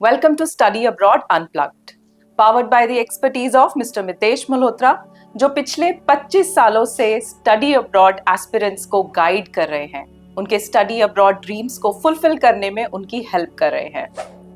Welcome to Study Abroad Unplugged, powered by the expertise of Mr. Mitesh Malhotra, जो पिछले 25 सालों से स्टडी अब्रॉड एस्पिरेंट्स को गाइड कर रहे हैं, उनके स्टडी अब्रॉड ड्रीम्स को फुलफिल करने में उनकी हेल्प कर रहे हैं।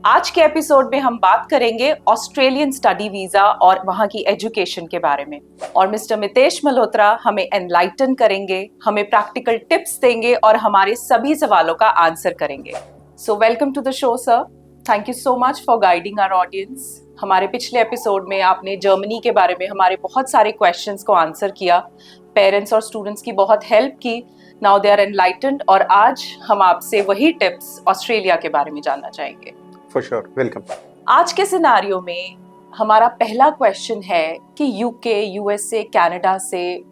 आज के एपिसोड में हम बात करेंगे ऑस्ट्रेलियन स्टडी वीजा और वहां की एजुकेशन के बारे में, और मिस्टर मितेश मल्होत्रा हमें एनलाइटन करेंगे, हमें प्रैक्टिकल टिप्स देंगे और हमारे सभी सवालों का आंसर करेंगे। So welcome to the show sir. Thank you so much for guiding our audience. हमारे पिछले एपिसोड में आपने जर्मनी के बारे में हमारे बहुत सारे क्वेश्चंस को आंसर किया, पेरेंट्स और स्टूडेंट्स की बहुत हेल्प की। नाउ दे आर एनलाइटेंड, और आज हम आपसे वही टिप्स ऑस्ट्रेलिया के बारे में जानना चाहेंगे। For sure, welcome. आज के सिनारियो में हमारा पहला क्वेश्चन है कि यूके, यूएसए, कनाडा से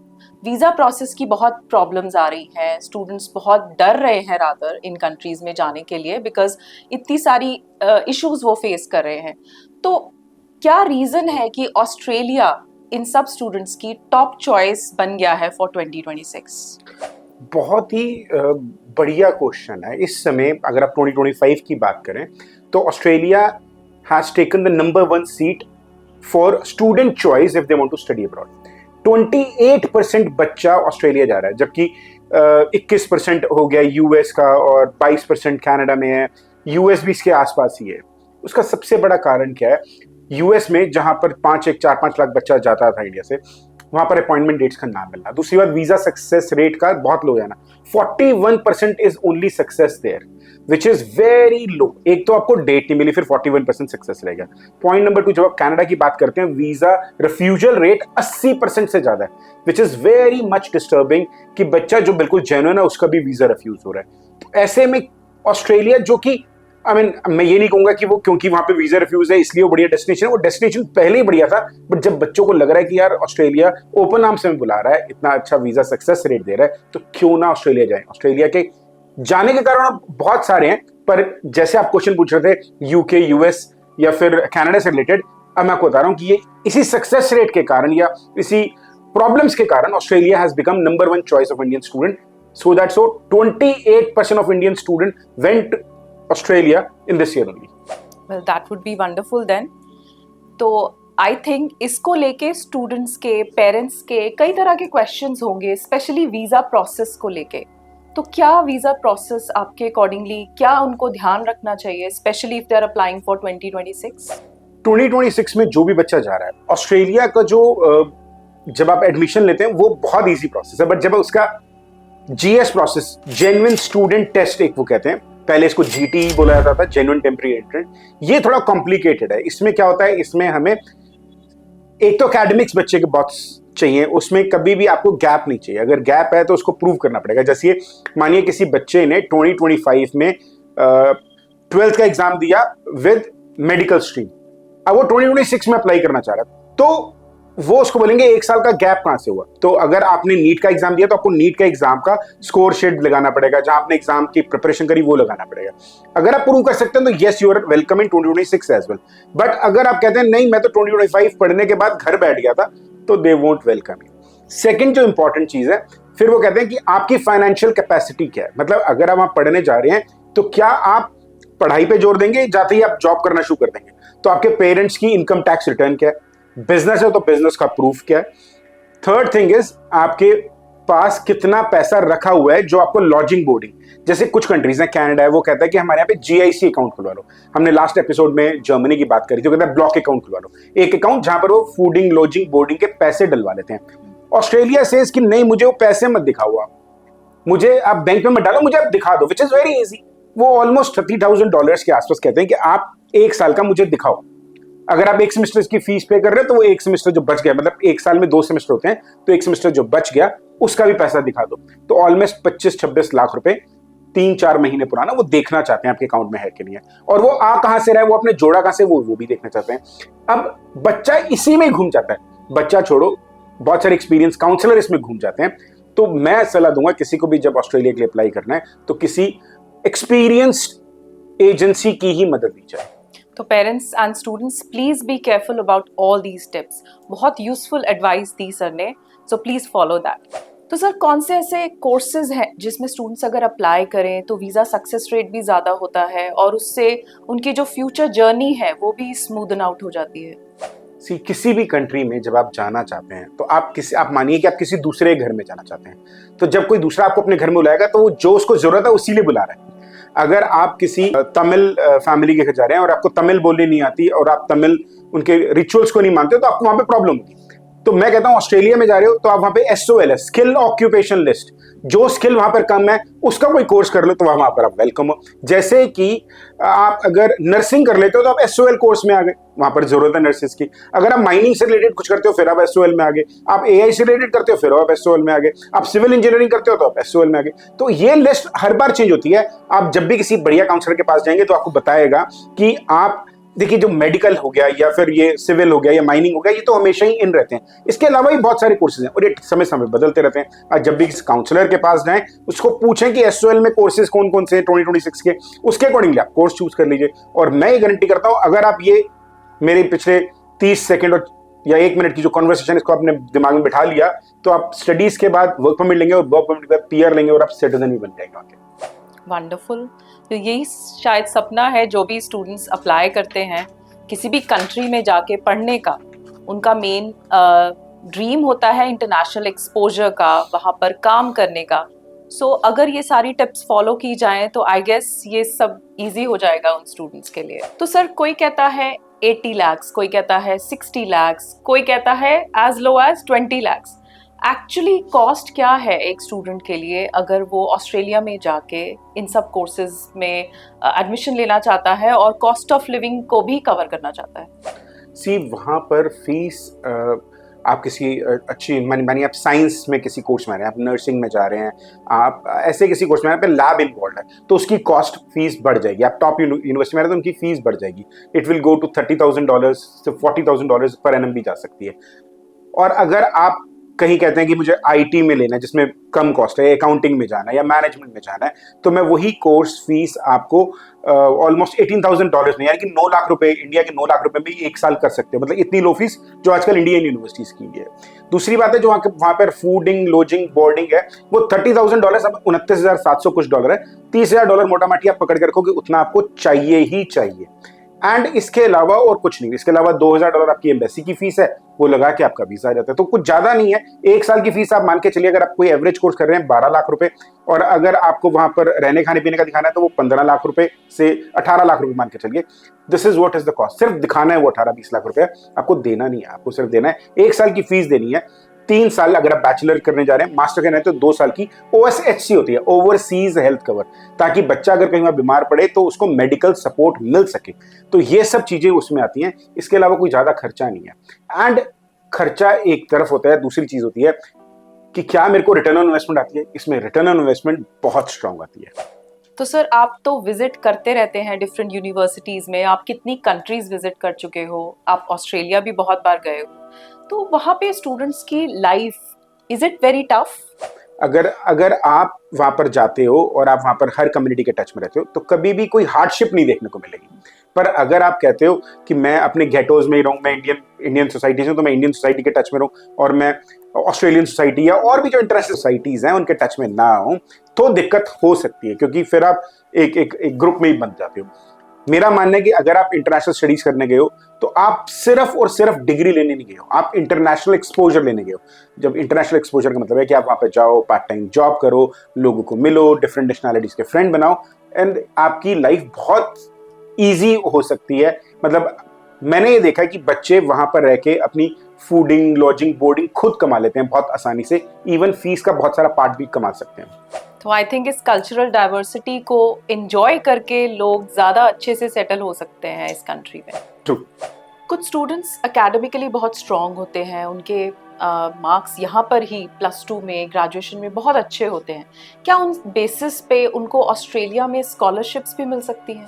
वीजा प्रोसेस की बहुत प्रॉब्लम्स आ रही हैं। स्टूडेंट्स बहुत डर रहे हैं रादर इन कंट्रीज में जाने के लिए, बिकॉज इतनी सारी इश्यूज वो फेस कर रहे हैं। तो क्या रीजन है कि ऑस्ट्रेलिया इन सब स्टूडेंट्स की टॉप चॉइस बन गया है फॉर 2026? बहुत ही बढ़िया क्वेश्चन है। इस समय अगर आप 2025 की बात करें तो Australia has taken the number 1 seat for student choice if they want to study abroad. 28% बच्चा ऑस्ट्रेलिया जा रहा है, जबकि 21% हो गया यूएस का और 22% कनाडा में है। यूएस भी इसके आसपास ही है। उसका सबसे बड़ा कारण क्या है? यूएस में जहां पर 4-5 लाख बच्चा जाता था इंडिया से, वहां पर अपॉइंटमेंट डेट्स का नाम मिलना। दूसरी बात, वीजा सक्सेस रेट का बहुत लो जाना। 41% is only success there, which is very low. एक तो आपको डेट नहीं मिली, फिर 41% सक्सेस रहेगा। पॉइंट नंबर 2, जब आप कनाडा की बात करते हैं, वीजा रिफ्यूजल रेट 80% से ज्यादा है, विच इज वेरी मच डिस्टर्बिंग कि बच्चा जो बिल्कुल जेन्युइन है उसका भी वीजा रिफ्यूज हो रहा है। तो ऐसे में ऑस्ट्रेलिया, जो कि मैं ये नहीं कहूंगा कि वो क्योंकि वहां पे वीजा रिफ्यूज है इसलिए वो बढ़िया डेस्टिनेशन है, वो डेस्टिनेशन पहले ही बढ़िया था, बट जब बच्चों को लग रहा है कि यार ऑस्ट्रेलिया ओपन आर्म्स में बुला रहा है, इतना अच्छा वीजा सक्सेस रेट दे रहा है, तो क्यों ना ऑस्ट्रेलिया जाए। ऑस्ट्रेलिया के जाने के कारण बहुत सारे हैं, पर जैसे आप क्वेश्चन पूछ रहे थे यूके, यूएस या फिर कनाडा से रिलेटेड, अब मैं आपको बता रहा हूं कि ये इसी सक्सेस रेट के कारण या इसी प्रॉब्लम्स के कारण Australia has become number 1 choice of Indian student. So that 28% of Indian student went Australia in this year only. Well, that would be wonderful then. तो आई थिंक इसको लेके स्टूडेंट्स के, पेरेंट्स के कई तरह के क्वेश्चंस होंगे, स्पेशली वीजा प्रोसेस को लेके। तो क्या वीजा प्रोसेस आपके अकॉर्डिंगली क्या उनको ध्यान रखना चाहिए, specially if they are applying for 2026? 2026 में जो भी बच्चा जा रहा है, ऑस्ट्रेलिया का जो जब आप एडमिशन लेते हैं वो बहुत इजी प्रोसेस है, बट जब उसका GS process, genuine student test एक वो कहते हैं, पहले इसको जीटी बोला जाता था, जेन्युइन टेम्परेरी एंट्रेंस, ये थोड़ा कॉम्प्लिकेटेड है। इसमें क्या होता है, इसमें हमें एक तो एकेडमिक्स बच्चे के बहुत चाहिए, उसमें कभी भी आपको गैप नहीं चाहिए। अगर गैप है तो उसको प्रूव करना पड़ेगा। जैसे मानिए किसी बच्चे ने 2025 में 12th का एग्जाम दिया विद मेडिकल स्ट्रीम, अब वो 2026 में अप्लाई करना चाह रहा है, तो वो उसको बोलेंगे 1 साल का गैप कहां से हुआ। तो अगर आपने नीट का एग्जाम दिया तो आपको नीट का एग्जाम का स्कोर शीट लगाना पड़ेगा, जहां आपने एग्जाम की प्रिपरेशन करी वो लगाना पड़ेगा। अगर आप प्रूव कर सकते हैं तो yes, you are welcome in 2026 as well. But अगर आप कहते हैं नहीं मैं तो 2025 पढ़ने के बाद घर बैठ गया था, तो they won't welcome you. Second जो इंपॉर्टेंट चीज है, फिर वो कहते हैं कि आपकी फाइनेंशियल कैपेसिटी क्या है। मतलब अगर आप वहां पढ़ने जा रहे हैं तो क्या आप पढ़ाई पे जोर देंगे, जाते ही आप जॉब करना शुरू कर देंगे। तो आपके पेरेंट्स की इनकम टैक्स रिटर्न क्या है, बिजनेस है तो बिजनेस का प्रूफ क्या है। थर्ड थिंग इज आपके पास कितना पैसा रखा हुआ है जो आपको लॉजिंग, बोर्डिंग, जैसे कुछ कंट्रीज हैं, कनाडा है, वो कहता है कि हमारे यहाँ पे जीआईसी अकाउंट खुलवा लो। हमने लास्ट एपिसोड में जर्मनी की बात करी थी, कहता है ब्लॉक अकाउंट खुलवा लो, एक अकाउंट जहां पर वो फूडिंग, लॉजिंग, बोर्डिंग के पैसे डलवा लेते हैं। ऑस्ट्रेलिया से कि नहीं मुझे वो पैसे मत दिखाओ, मुझे आप बैंक में मत डालो, मुझे आप दिखा दो, विच इज वेरी इजी। वो ऑलमोस्ट $30,000 के आसपास कहते हैं कि आप 1 साल का मुझे दिखाओ। अगर आप 1 सेमेस्टर की फीस पे कर रहे हो तो वो 1 सेमेस्टर जो बच गया, मतलब 1 साल में 2 सेमेस्टर होते हैं, तो 1 सेमेस्टर जो बच गया उसका भी पैसा दिखा दो। तो ऑलमोस्ट 25-26 लाख रुपए 3-4 महीने पुराना वो देखना चाहते हैं आपके अकाउंट में है कि नहीं है, और वो आ कहां से रहा है, वो अपने जोड़ा कहां से, वो भी देखना चाहते हैं। अब बच्चा इसी में घूम जाता है। बच्चा छोड़ो, बहुत सारे एक्सपीरियंस काउंसलर इसमें घूम जाते हैं। तो मैं सलाह दूंगा किसी को भी जब ऑस्ट्रेलिया के लिए अप्लाई करना है तो किसी एक्सपीरियंस्ड एजेंसी की ही मदद ली जाए। तो parents and students please be careful about all these tips. बहुत यूजफुल एडवाइस दी सर ने, सो प्लीज फॉलो दैट। तो सर कौन से ऐसे कोर्सेज हैं जिसमें स्टूडेंट्स अगर अप्लाई करें तो वीज़ा सक्सेस रेट भी ज़्यादा होता है और उससे उनकी जो फ्यूचर जर्नी है वो भी स्मूदन आउट हो जाती है? किसी भी कंट्री में जब आप जाना चाहते हैं तो आप मानिए कि आप किसी दूसरे घर में जाना चाहते हैं, तो जब कोई दूसरा आपको अपने घर में बुलाएगा तो जो उसको जरूरत है उसी लिए बुला रहा है। अगर आप किसी तमिल फैमिली के घर जा रहे हैं और आपको तमिल बोलनी नहीं आती और आप तमिल उनके रिचुअल्स को नहीं मानते तो आपको वहां पे प्रॉब्लम होगी। तो मैं कहता हूं ऑस्ट्रेलिया में जा रहे हो तो आप वहां पे SOL है, स्किल ऑक्यूपेशन लिस्ट, जो स्किल वहां पर कम है उसका कोई कोर्स कर लो तो वहां पर आप वेलकम हो। जैसे कि आप अगर नर्सिंग कर लेते हो तो आप SOL कोर्स में आ गए, वहां पर जरूरत है नर्सेस की। अगर आप माइनिंग से रिलेटेड कुछ करते हो फिर आप SOL में आ गए, आप AI से रिलेटेड करते हो फिर आप SOL में आ गए, आप सिविल इंजीनियरिंग करते हो तो आप SOL में आ गए। तो ये लिस्ट हर बार चेंज होती है। आप जब भी किसी बढ़िया काउंसलर के पास जाएंगे तो आपको बताएगा कि आप देखिए जो मेडिकल हो गया या फिर ये सिविल हो गया या माइनिंग हो गया, ये तो हमेशा ही इन रहते हैं। इसके अलावा भी बहुत सारे कोर्सेज हैं और ये समय समय बदलते रहते हैं। आज जब भी किसी काउंसलर के पास जाएं उसको पूछें कि SOL में कोर्सेज कौन कौन से 2026 के, उसके अकॉर्डिंगली आप कोर्स चूज कर लीजिए। और मैं ये गारंटी करता हूं अगर आप ये मेरे पिछले 30 सेकेंड या 1 मिनट की जो कॉन्वर्सेशन इसको आपने दिमाग में बिठा लिया तो आप स्टडीज के बाद वर्क परमिट लेंगे और वर्क परमिट के बाद PR लेंगे और आप सिटीजन भी बन जाएंगे वहां के। वंडरफुल। तो यही शायद सपना है जो भी स्टूडेंट्स अप्लाई करते हैं किसी भी कंट्री में जाके पढ़ने का, उनका मेन ड्रीम होता है इंटरनेशनल एक्सपोजर का, वहाँ पर काम करने का। सो अगर ये सारी टिप्स फॉलो की जाएं तो आई गेस ये सब इजी हो जाएगा उन स्टूडेंट्स के लिए। तो सर कोई कहता है 80 lakhs, कोई कहता है 60 lakhs, कोई कहता है as low as 20 lakhs। Actually cost क्या है एक स्टूडेंट के लिए अगर वो ऑस्ट्रेलिया में जाके इन सब कोर्सेज में एडमिशन लेना चाहता है और कॉस्ट ऑफ लिविंग को भी कवर करना चाहता है? वहाँ पर फीस आप किसी अच्छी मानिए आप साइंस में किसी कोर्स में आ रहे हैं, आप नर्सिंग में जा रहे हैं, आप ऐसे किसी कोर्स में आ रहे हैं लैब इन्वॉल्व है तो उसकी कॉस्ट फीस बढ़ जाएगी। आप टॉप यूनिवर्सिटी में आ रहे हैं तो उनकी फीस बढ़ जाएगी। इट विल गो टू $30,000 से $40,000 पर एनम भी जा सकती है। और अगर आप कहीं कहते हैं कि मुझे IT में लेना है जिसमें कम कॉस्ट है, अकाउंटिंग में जाना है या मैनेजमेंट में जाना है, तो मैं वही कोर्स फीस आपको ऑलमोस्ट $18,000 में, यानी कि 9 लाख रुपए, इंडिया के 9 लाख रुपए में 1 साल कर सकते हो। मतलब इतनी लो फीस जो आजकल इंडियन यूनिवर्सिटीज की है। दूसरी बात है जो वहां पर फूडिंग लॉजिंग बोर्डिंग है वो $30,000 अब $29,700 कुछ डॉलर है। $30,000 मोटा माटी आप पकड़ के रखो कि उतना आपको चाहिए ही चाहिए। एंड इसके अलावा और कुछ नहीं। इसके अलावा $2,000 आपकी एम्बेसी की फीस है, वो लगा के आपका वीजा आ जाता है। तो कुछ ज्यादा नहीं है। 1 साल की फीस आप मान के चलिए, अगर आप कोई एवरेज कोर्स कर रहे हैं 12 लाख रुपए, और अगर आपको वहां पर रहने खाने पीने का दिखाना है तो वो 15 लाख रुपए से 18 लाख रुपए मान के चलिए। This is what is the cost. सिर्फ दिखाना है वो 18-20 लाख रुपए, आपको देना नहीं है। आपको सिर्फ देना है 1 साल की फीस देनी है। 3 साल अगर आप बैचलर करने जा रहे हैं, मास्टर करना है तो 2 साल की OSHC होती है, ओवरसीज हेल्थ कवर, ताकि बच्चा अगर कहीं वहां बीमार पड़े तो उसको मेडिकल सपोर्ट मिल सके। तो ये सब चीजें उसमें आती हैं। इसके अलावा कोई ज्यादा खर्चा नहीं है। एंड खर्चा एक तरफ होता है, दूसरी चीज होती है कि क्या मेरे को रिटर्न ऑन इन्वेस्टमेंट आती है। इसमें रिटर्न ऑन इन्वेस्टमेंट बहुत स्ट्रांग आती है। तो सर आप तो विजिट करते रहते हैं डिफरेंट यूनिवर्सिटीज में, आप कितनी कंट्रीज विजिट कर चुके हो, आप ऑस्ट्रेलिया भी बहुत बार गए हो, तो वहाँ पे स्टूडेंट्स की life is it very tough? अगर आप वहां पर जाते हो और आप वहां पर हर कम्युनिटी के टच में रहते हो तो कभी भी कोई हार्डशिप नहीं देखने को मिलेगी। पर अगर आप कहते हो कि मैं अपने गेटोज में ही रहूं, मैं इंडियन सोसाइटी से, तो मैं इंडियन सोसाइटी के टच में रहूं और मैं ऑस्ट्रेलियन सोसाइटी या और भी जो इंटरनेशनल सोसाइटीज हैं उनके टच में ना आऊं, तो दिक्कत हो सकती है, क्योंकि फिर आप एक ग्रुप में ही बन जाते हो। मेरा मानना है कि अगर आप इंटरनेशनल स्टडीज करने गए हो तो आप सिर्फ और सिर्फ डिग्री लेने नहीं गए हो, आप इंटरनेशनल एक्सपोजर लेने गए हो। जब इंटरनेशनल एक्सपोजर का मतलब है कि आप वहां पे जाओ, पार्ट टाइम जॉब करो, लोगों को मिलो, डिफरेंट नेशनैलिटीज के फ्रेंड बनाओ, एंड आपकी लाइफ बहुत ईजी हो सकती है। मतलब मैंने ये देखा कि बच्चे वहां पर रह के अपनी फूडिंग लॉजिंग बोर्डिंग खुद कमा लेते हैं बहुत आसानी से। इवन फीस का बहुत सारा पार्ट भी कमा सकते हैं। तो आई थिंक इस कल्चरल डाइवर्सिटी को एंजॉय करके लोग ज़्यादा अच्छे से सेटल हो सकते हैं इस कंट्री में। ट्रू। कुछ स्टूडेंट्स एकेडमिकली बहुत स्ट्रॉन्ग होते हैं, उनके मार्क्स यहाँ पर ही +2 में, ग्रेजुएशन में बहुत अच्छे होते हैं। क्या उन बेसिस पे उनको ऑस्ट्रेलिया में स्कॉलरशिप्स भी मिल सकती हैं?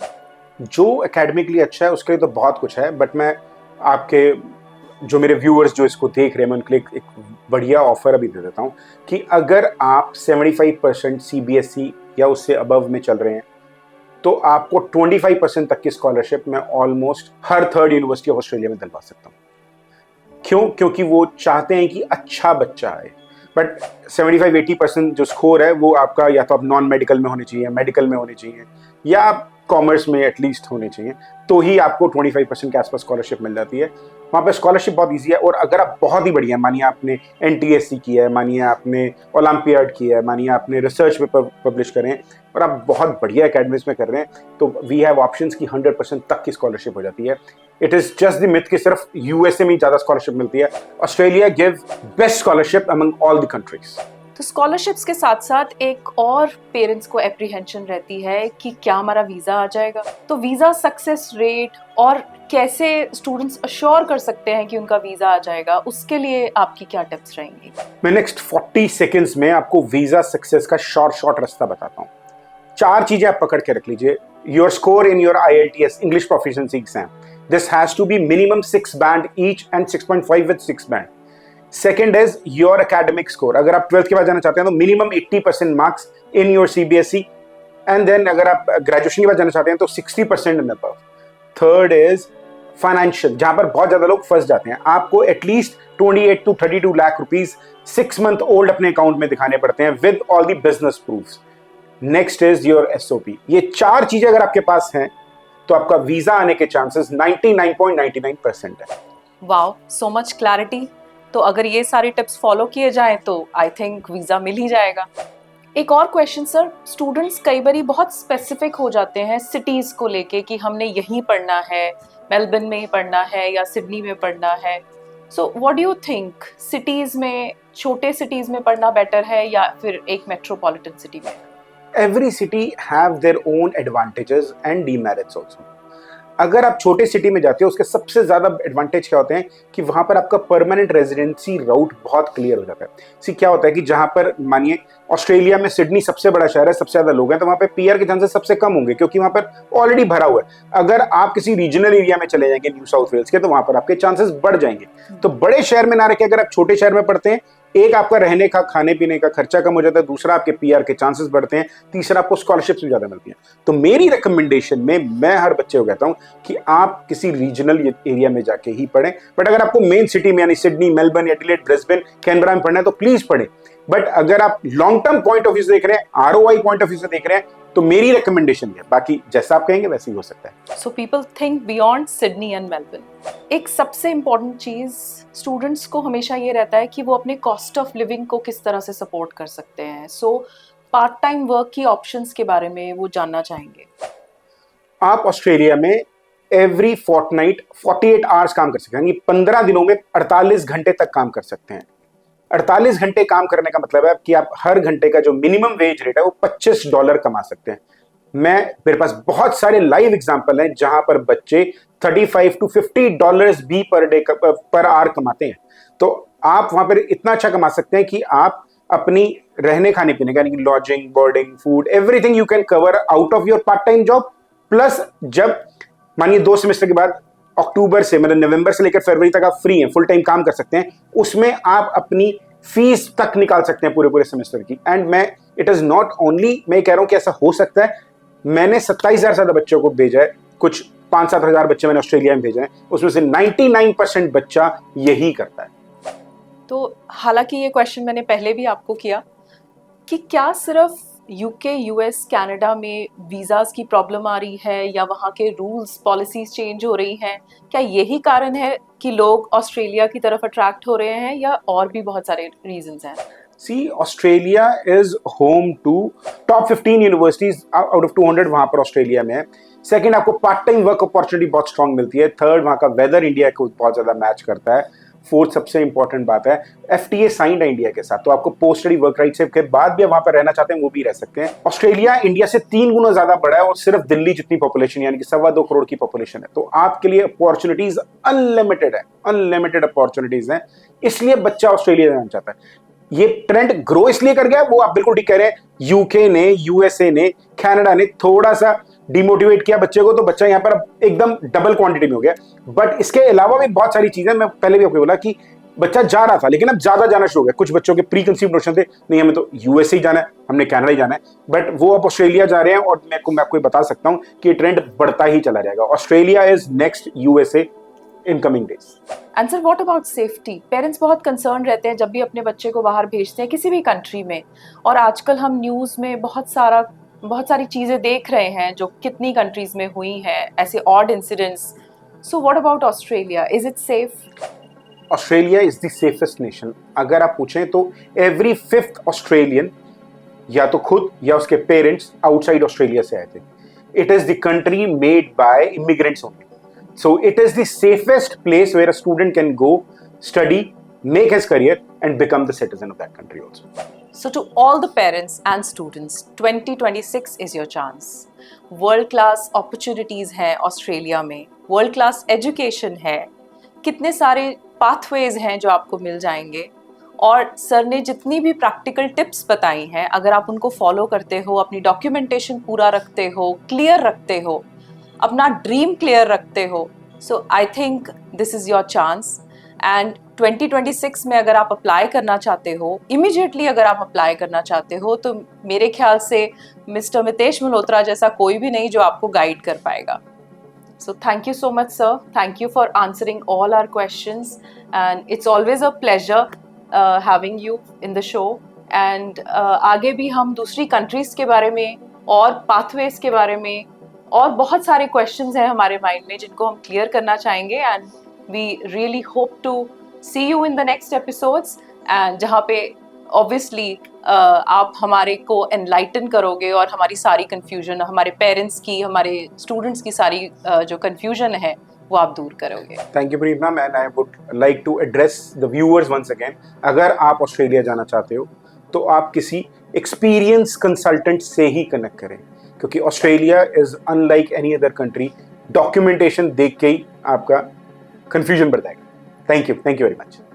जो एकेडमिकली अच्छा है उसके लिए तो बहुत कुछ है, बट मैं आपके जो मेरे व्यूअर्स जो इसको देख रहे हैं मैं उनके लिए एक बढ़िया ऑफर अभी दे देता हूं कि अगर आप 75% CBSE या उससे अबव में चल रहे हैं तो आपको 25% तक की स्कॉलरशिप मैं almost her 3rd university of Australia में दिलवा सकता हूं। क्यों? क्योंकि वो चाहते हैं कि अच्छा बच्चा आए। बट 75-80% जो स्कोर है वो आपका या तो आप नॉन मेडिकल में होने चाहिए, मेडिकल में होने चाहिए, या आप कॉमर्स में एटलीस्ट होने चाहिए, तो ही आपको 25% के आसपास स्कॉलरशिप मिल जाती है। वहाँ पे स्कॉलरशिप बहुत ईजी है। और अगर आप बहुत ही बढ़िया, मानिए आपने NTSC किया है, मानिए आपने ओलंपियाड किया है, मानिए आपने रिसर्च पेपर पब्लिश करें और आप बहुत बढ़िया एकेडमीज में कर रहे हैं, तो वी हैव ऑप्शंस की 100% तक की स्कॉलरशिप हो जाती है। It is just the myth कि सिर्फ USA में ज़्यादा स्कॉलरशिप मिलती है। Australia give best scholarship among all the countries. तो स्कॉलरशिप्स के साथ साथ एक और पेरेंट्स को एप्रीहेंशन रहती है कि क्या हमारा वीजा आ जाएगा। तो वीजा सक्सेस रेट और कैसे स्टूडेंट्स अश्योर कर सकते हैं कि उनका वीजा आ जाएगा, उसके लिए आपकी क्या टिप्स रहेंगी? मैं नेक्स्ट 40 सेकेंड्स में आपको वीजा सक्सेस का शॉर्ट रास्ता बताता हूँ। 4 चीजें आप पकड़ के रख लीजिए। Your score in your IELTS English proficiency exam, this has to be minimum 6 band each and 6.5 with 6 band. Second is your academic score, अगर आप 12th के बाद जाना चाहते हैं तो minimum 80% marks in your CBSE, and then अगर आप ग्रेजुएशन के बाद जाना चाहते हैं तो 60% and above. Third is financial, जहां पर बहुत ज्यादा लोग फंस जाते हैं। आपको at least 28 to 32 lakh rupees 6 month old अपने अकाउंट में दिखाने पड़ते हैं with all the business proofs. Next is your SOP। ये 4 चीजें अगर आपके पास हैं तो आपका वीजा आने के चांसेस 99.99% है। Wow, so much clarity. तो अगर ये सारी टिप्स फॉलो किए जाएं तो आई थिंक वीजा मिल ही जाएगा। एक और क्वेश्चन सर, स्टूडेंट्स कई बार बहुत स्पेसिफिक हो जाते हैं सिटीज को लेके कि हमने यहीं पढ़ना है, मेलबर्न में ही पढ़ना है या सिडनी में पढ़ना है। So what do you think, cities में, छोटे सिटीज में पढ़ना बेटर है या फिर एक मेट्रोपॉलिटन सिटी में? Every city have their own advantages and demerits also. अगर आप छोटे सिटी में जाते हो उसके सबसे ज्यादा एडवांटेज क्या होते हैं कि वहां पर आपका परमानेंट रेजिडेंसी राउट बहुत क्लियर हो जाता है। सी क्या होता है कि जहां पर मानिए ऑस्ट्रेलिया में सिडनी सबसे बड़ा शहर है, सबसे ज्यादा लोग हैं, तो वहां पे PR के चांसेस सबसे कम होंगे क्योंकि वहां पर ऑलरेडी भरा हुआ है। अगर आप किसी रीजनल एरिया में चले जाएंगे न्यू साउथ वेल्स के, तो वहां पर आपके चांसेस बढ़ जाएंगे। तो बड़े शहर में ना रखे, अगर आप छोटे शहर में पढ़ते हैं, एक आपका रहने का, खाने पीने का खर्चा कम हो जाता है, दूसरा आपके PR के चांसेस बढ़ते हैं, तीसरा आपको स्कॉलरशिप्स भी ज्यादा मिलती हैं। तो मेरी रिकमेंडेशन में मैं हर बच्चे को कहता हूं कि आप किसी रीजनल एरिया में जाके ही पढ़ें। बट अगर आपको मेन सिटी में यानी Sydney, Melbourne, Adelaide, Brisbane, Canberra में पढ़ना है तो प्लीज पढ़ें। बट अगर आप long term point of view से देख रहे हैं, ROI पॉइंट ऑफ व्यू से देख रहे हैं, तो मेरी रिकमेंडेशन है, बाकी जैसा आप कहेंगे वैसे ही हो सकता है। So people think beyond Sydney and Melbourne. एक सबसे इम्पोर्टेंट चीज स्टूडेंट्स को हमेशा ये रहता है कि वो अपने कॉस्ट ऑफ लिविंग को किस तरह से सपोर्ट कर सकते हैं। सो पार्ट टाइम वर्क की ऑप्शंस के बारे में वो जानना चाहेंगे। आप ऑस्ट्रेलिया में एवरी फोर्टनाइट 48 आवर्स काम कर सकते हैं, यानी 15 दिनों में 48 घंटे तक काम कर सकते हैं। 48 घंटे काम करने का मतलब है कि आप हर घंटे का जो मिनिमम वेज रेट है वो $25 कमा सकते हैं। मेरे पास बहुत सारे लाइव एग्जांपल हैं जहां पर बच्चे $35 to $50 भी पर आवर कमाते हैं। तो आप वहां पर इतना अच्छा कमा सकते हैं कि आप अपनी रहने खाने पीने का, यानी lodging, boarding, food, everything you can cover out of your part time job. Plus जब मानिए 2 सेमेस्टर के बाद अक्टूबर से, मतलब नवंबर से लेकर फरवरी तक आप फ्री हैं, फुल टाइम काम कर सकते हैं, उसमें आप अपनी फीस तक निकाल सकते हैं पूरे सेमेस्टर की। एंड मैं इट इज नॉट ओनली, मैं कह रहा हूं कि ऐसा हो सकता है। मैंने 27,000 से ज्यादा बच्चों को भेजा है, कुछ 5-7 हजार बच्चे मैंने ऑस्ट्रेलिया में भेजे हैं, उसमें से 99% बच्चा यही करता है। तो हालांकि ये क्वेश्चन मैंने पहले भी आपको किया कि क्या सिर्फ UK, US, कनाडा में वीज़ाज़ की प्रॉब्लम आ रही है या वहाँ के रूल्स, पॉलिसीज चेंज हो रही हैं, क्या यही कारण है कि लोग ऑस्ट्रेलिया की तरफ अट्रैक्ट हो रहे हैं या और भी बहुत सारे रीजंस हैं? See, Australia is home to top 15 universities out of 200 वहां पर ऑस्ट्रेलिया में है। सेकंड, आपको पार्ट टाइम वर्क अपॉर्चुनिटी बहुत स्ट्रांग मिलती है। थर्ड, वहां का वेदर इंडिया को बहुत ज्यादा मैच करता है। फोर्थ सबसे इंपॉर्टेंट बात है, FTA साइंड है इंडिया के साथ, तो आपको पोस्ट स्टडी वर्क राइट के बाद भी वहां पर रहना चाहते हैं वो भी रह सकते हैं। ऑस्ट्रेलिया इंडिया से 3 गुना ज्यादा बड़ा है और सिर्फ दिल्ली जितनी पॉपुलेशन, यानी कि 2.25 करोड़ की पॉपुलेशन है। तो आपके लिए अपॉर्चुनिटीज अनलिमिटेड है, अनलिमिटेड अपॉर्चुनिटीज हैं। इसलिए बच्चा ऑस्ट्रेलिया जाना चाहता है। ये ट्रेंड ग्रो इसलिए कर गया, वो आप बिल्कुल ठीक कह रहे हैं, यूके ने, USA ने, कनाडा ने थोड़ा सा डिमोटिवेट किया बच्चे को, तो बच्चा यहाँ पर अब एकदम डबल क्वांटिटी में हो गया। बट इसके अलावा भी बहुत सारी चीजें, मैं पहले भी आपको बोला कि बच्चा जा रहा था लेकिन अब ज्यादा जाना शुरू हो गया। कुछ बच्चों के प्री कंसीव नोशन थे, नहीं हमें तो USA ही जाना है, हमने कनाडा ही जाना है, बट वो अब ऑस्ट्रेलिया जा रहे हैं। और मैं आपको बता सकता हूँ कि ट्रेंड बढ़ता ही चला जाएगा। Australia is next USA in coming days. And sir what about safety? Parents बहुत कंसर्न रहते हैं जब भी अपने बच्चे को बाहर भेजते हैं किसी भी कंट्री में, और आजकल हम न्यूज़ में बहुत सारी चीज़ें देख रहे हैं जो कितनी कंट्रीज में हुई हैं, ऐसे odd incidents. So what about Australia? Is it safe? Australia is the safest nation. अगर आप पूछें तो एवरी 5th ऑस्ट्रेलियन या तो खुद या उसके पेरेंट्स आउटसाइड ऑस्ट्रेलिया से आए थे. It is the country made by immigrants only. So it is the safest place where a student can go, study, make his career and become the citizen of that country also. So to all the parents and students, 2026 is your chance. World class opportunities हैं Australia में, world class education है, कितने सारे pathways हैं जो आपको मिल जाएंगे, और सर ने जितनी भी प्रैक्टिकल टिप्स बताई हैं अगर आप उनको फॉलो करते हो, अपनी डॉक्यूमेंटेशन पूरा रखते हो, क्लियर रखते हो, अपना ड्रीम क्लियर रखते हो, so I think this is your chance. And 2026 में अगर आप अप्लाई करना चाहते हो, इमीडिएटली अगर आप अप्लाई करना चाहते हो, तो मेरे ख्याल से मिस्टर मितेश मल्होत्रा जैसा कोई भी नहीं जो आपको गाइड कर पाएगा. So thank you so much, sir. Thank you for answering all our questions, and it's always a pleasure having you in the show. And आगे भी हम दूसरी countries के बारे में और pathways के बारे में और बहुत सारे questions हैं हमारे mind में जिनको हम clear करना चाहेंगे, and we really hope to see you in the next episodes, and जहाँ पे obviously आप हमारे को enlighten करोगे और हमारी सारी confusion, हमारे parents की, हमारे students की सारी जो confusion है वो आप दूर करोगे. Thank you, Preet ma'am, and I would like to address the viewers once again. अगर आप ऑस्ट्रेलिया जाना चाहते हो तो आप किसी एक्सपीरियंस कंसल्टेंट से ही कनेक्ट करें, क्योंकि Australia is unlike any other country. Documentation देख के ही आपका कंफ्यूजन बढ़ जाएगा. Thank you very much.